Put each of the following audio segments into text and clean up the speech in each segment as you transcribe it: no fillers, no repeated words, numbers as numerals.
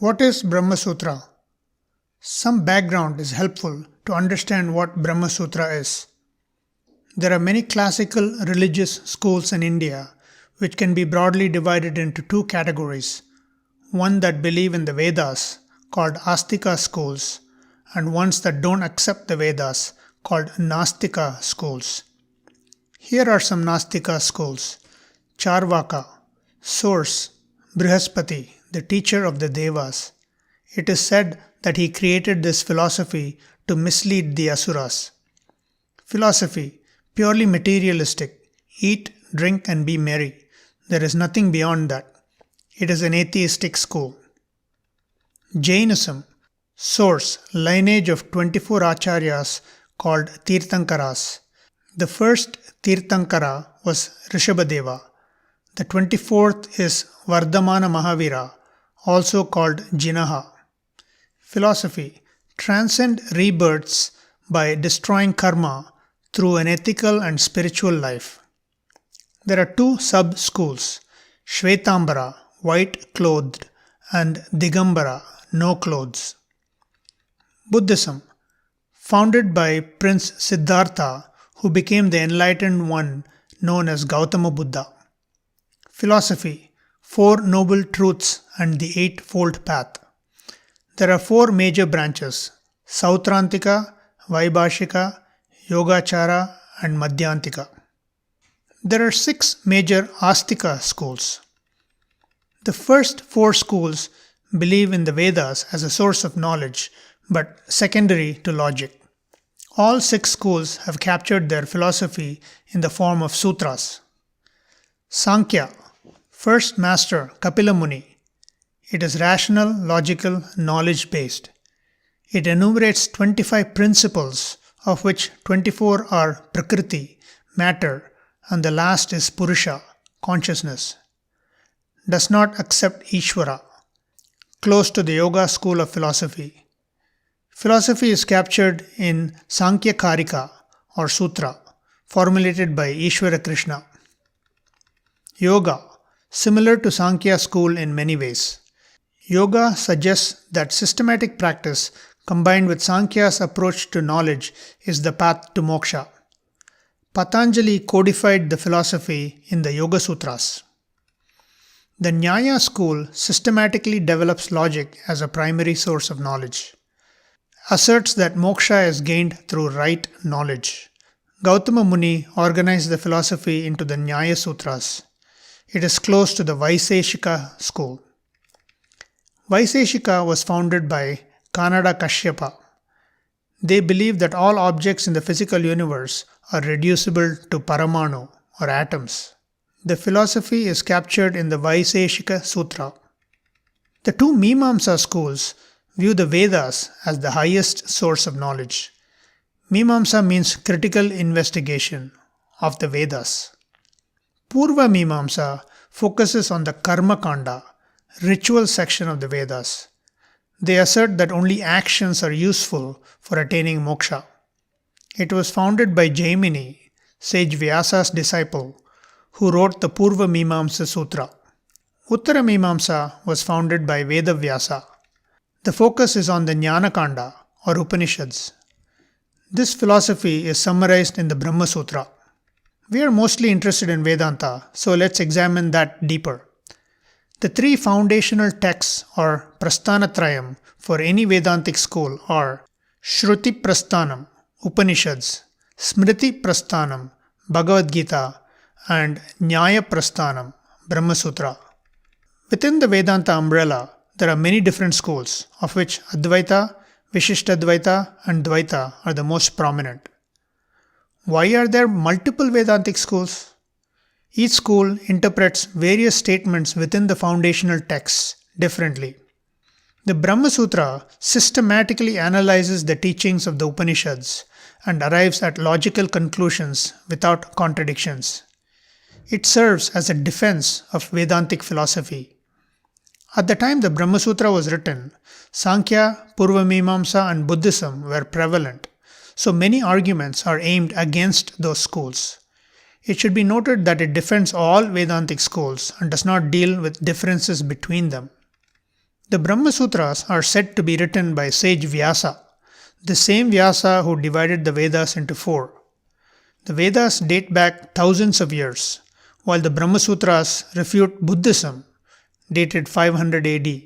What is Brahma Sutra? Some background is helpful to understand what Brahma Sutra is. There are many classical religious schools in India which can be broadly divided into two categories. One that believe in the Vedas, called Astika schools, and ones that don't accept the Vedas, called Nastika schools. Here are some Nastika schools. Charvaka. Source: Brihaspati, the teacher of the Devas. It is said that he created this philosophy to mislead the Asuras. Philosophy: purely materialistic. Eat, drink and be merry. There is nothing beyond that. It is an atheistic school. Jainism. Source: lineage of 24 acharyas called Tirthankaras. The first Tirthankara was Rishabhadeva. The 24th is Vardhamana Mahavira, also called Jinaha. Philosophy: transcend rebirths by destroying karma through an ethical and spiritual life. There are two sub-schools: Shvetambara, white clothed, and Digambara, no clothes. Buddhism. Founded by Prince Siddhartha, who became the enlightened one known as Gautama Buddha. Philosophy: Four Noble Truths and the Eightfold Path. There are four major branches: Sautrantika, Vaibhashika, Yogachara, and Madhyantika. There are six major Astika schools. The first four schools believe in the Vedas as a source of knowledge, but secondary to logic. All six schools have captured their philosophy in the form of sutras. Sankhya. First master Kapila Muni. It is rational, logical, knowledge-based. It enumerates 25 principles, of which 24 are Prakriti, matter, and the last is Purusha, consciousness. Does not accept Ishvara. Close to the Yoga school of philosophy. Philosophy is captured in Sankhya Karika or Sutra, formulated by Ishvara Krishna. Yoga. Similar to Sankhya school in many ways. Yoga suggests that systematic practice combined with Sankhya's approach to knowledge is the path to moksha. Patanjali codified the philosophy in the Yoga Sutras. The Nyaya school systematically develops logic as a primary source of knowledge. Asserts that moksha is gained through right knowledge. Gautama Muni organized the philosophy into the Nyaya Sutras. It is close to the Vaiseshika school. Vaiseshika was founded by Kanada Kashyapa. They believe that all objects in the physical universe are reducible to paramanu or atoms. The philosophy is captured in the Vaiseshika Sutra. The two Mimamsa schools view the Vedas as the highest source of knowledge. Mimamsa means critical investigation of the Vedas. Purva Mimamsa focuses on the Karma Kanda, ritual section of the Vedas. They assert that only actions are useful for attaining moksha. It was founded by Jaimini, sage Vyasa's disciple, who wrote the Purva Mimamsa Sutra. Uttara Mimamsa was founded by Veda Vyasa. The focus is on the Jnana Kanda or Upanishads. This philosophy is summarized in the Brahma Sutra. We are mostly interested in Vedanta, so let's examine that deeper. The three foundational texts or Prasthanatrayam for any Vedantic school are Shruti Prasthanam, Upanishads, Smriti Prasthanam, Bhagavad Gita, and Nyaya Prasthanam, Brahma Sutra. Within the Vedanta umbrella, there are many different schools, of which Advaita, Vishishtadvaita, and Dvaita are the most prominent. Why are there multiple Vedantic schools? Each school interprets various statements within the foundational texts differently. The Brahma Sutra systematically analyzes the teachings of the Upanishads and arrives at logical conclusions without contradictions. It serves as a defense of Vedantic philosophy. At the time the Brahma Sutra was written, Sankhya, Purva Mimamsa, and Buddhism were prevalent, so many arguments are aimed against those schools. It should be noted that it defends all Vedantic schools and does not deal with differences between them. The Brahma Sutras are said to be written by sage Vyasa, the same Vyasa who divided the Vedas into four. The Vedas date back thousands of years, while the Brahma Sutras refute Buddhism, dated 500 AD.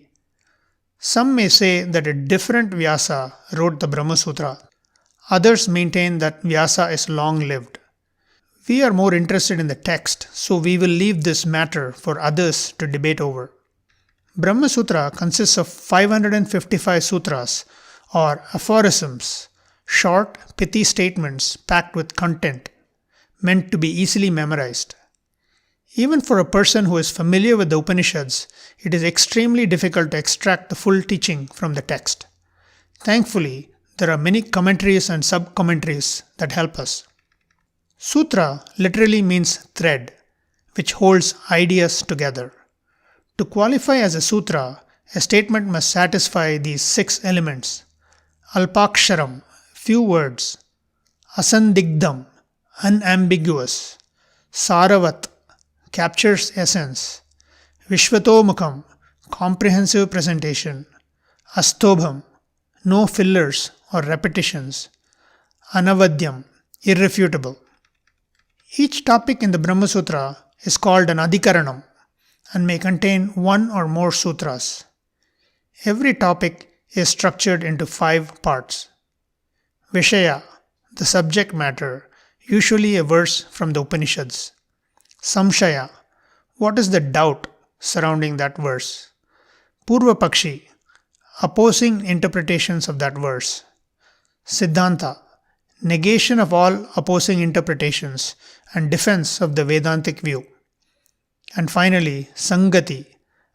Some may say that a different Vyasa wrote the Brahma Sutra. Others maintain that Vyasa is long-lived. We are more interested in the text, so we will leave this matter for others to debate over. Brahma Sutra consists of 555 sutras or aphorisms, short, pithy statements packed with content, meant to be easily memorized. Even for a person who is familiar with the Upanishads, it is extremely difficult to extract the full teaching from the text. Thankfully, there are many commentaries and sub-commentaries that help us. Sutra literally means thread, which holds ideas together. To qualify as a sutra, a statement must satisfy these 6 elements. Alpaksharam, few words. Asandigdham, unambiguous. Saravat, captures essence. Vishvatomukham, comprehensive presentation. Astobham, no fillers or repetitions. Anavadyam, irrefutable. Each topic in the Brahma Sutra is called an Adhikaranam and may contain one or more sutras. Every topic is structured into 5 parts. Vishaya, the subject matter, usually a verse from the Upanishads. Samshaya, what is the doubt surrounding that verse? Purvapakshi, opposing interpretations of that verse. Siddhanta, negation of all opposing interpretations and defense of the Vedantic view. And finally, Sangati,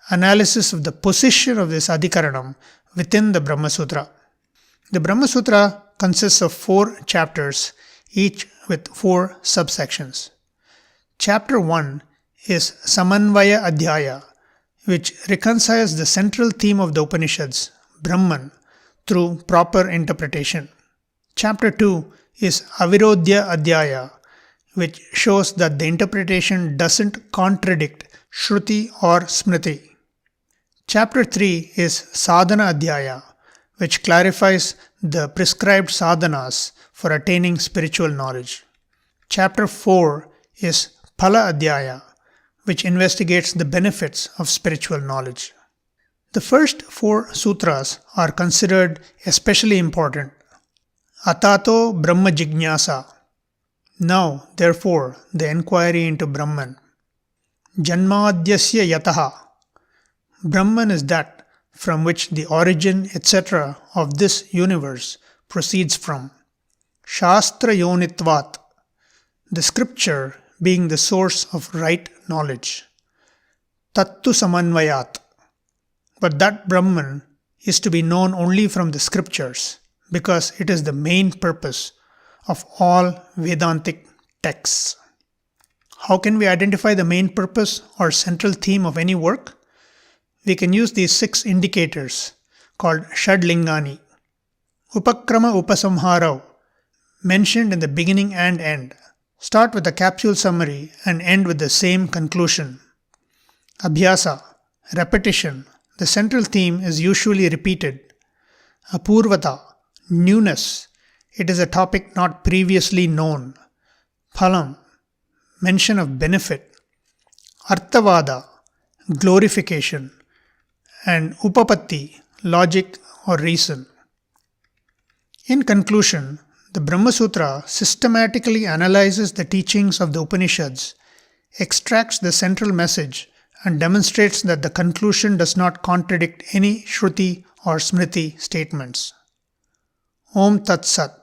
analysis of the position of this Adhikaranam within the Brahma Sutra. The Brahma Sutra consists of 4 chapters, each with 4 subsections. Chapter 1 is Samanvaya Adhyaya, which reconciles the central theme of the Upanishads, Brahman, through proper interpretation. Chapter 2 is Avirodhya Adhyaya, which shows that the interpretation doesn't contradict Shruti or Smriti. Chapter 3 is Sadhana Adhyaya, which clarifies the prescribed sadhanas for attaining spiritual knowledge. Chapter 4 is Phala Adhyaya, which investigates the benefits of spiritual knowledge. The first 4 sutras are considered especially important. Atato Brahma Jignasa. Now, therefore, the enquiry into Brahman. Janmadyasya Yataha. Brahman is that from which the origin, etc. of this universe proceeds from. Shastra Yonitvat. The scripture being the source of right knowledge. Tattu Samanvayat. But that Brahman is to be known only from the scriptures, because it is the main purpose of all Vedantic texts. How can we identify the main purpose or central theme of any work? We can use these 6 indicators called Shadlingani. Upakrama Upasamharau, mentioned in the beginning and end. Start with a capsule summary and end with the same conclusion. Abhyasa, repetition. The central theme is usually repeated. Apurvata, newness. It is a topic not previously known. Phalam, mention of benefit. Arthavada, glorification. And Upapatti, logic or reason. In conclusion, the Brahma Sutra systematically analyzes the teachings of the Upanishads, extracts the central message, and demonstrates that the conclusion does not contradict any Shruti or Smriti statements. Om Tat Sat.